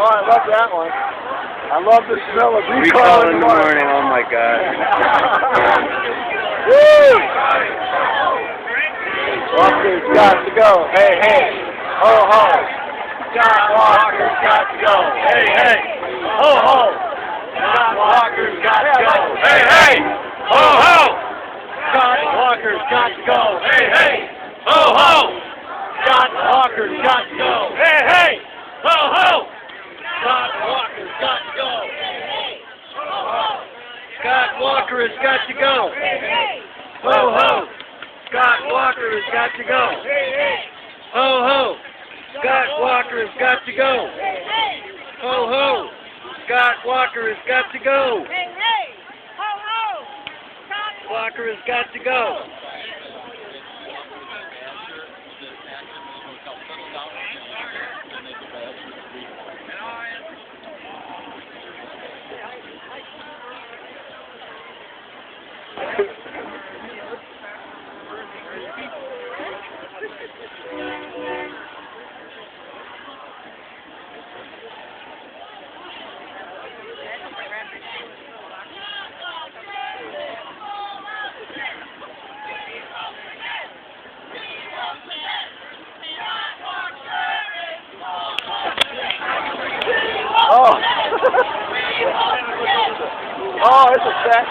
Oh, I love that one. I love the smell of recall in the morning. Oh my God. Woo! Walker's got to go. Hey, hey. Ho, ho. John Walker's got to go. Hey, hey. Ho, ho. John Walker's got to go. Hey, hey. Ho, ho. John Walker's got to go. Hey, hey. Ho, ho. John Walker's got to go. Hey, hey. Ho, ho. Scott Walker's got to go. Scott Walker has got to go. Ho, ho. Scott Walker has got to go. Ho, ho. Scott Walker has got to go. Ho, ho. Scott Walker has got to go. Walker has got to go. Oh. Oh, it's a set.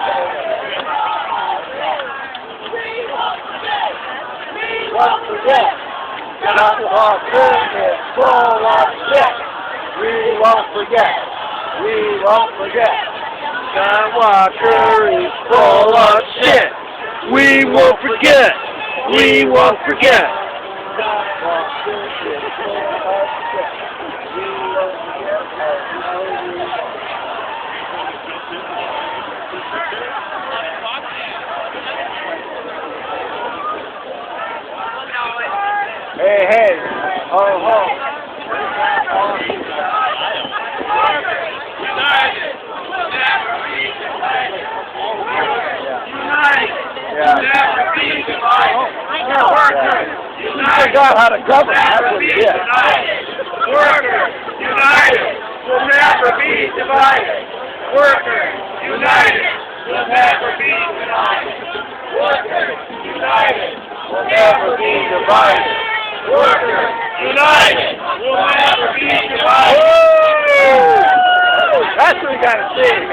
Don't forget, John Walker is full of shit. We won't forget. We won't forget. John Walker is full of shit. We won't forget. We won't forget. John Walker is full of shit. We won't forget. Hey, hey, ho, ho. United, never be divided. United, never be divided. Workers, You forgot how to govern. That's what it is. Workers, united, will never be divided. Workers, united, will never be divided. Workers, united, will never be divided. Workers, united, will never be divided. That's what we got to see.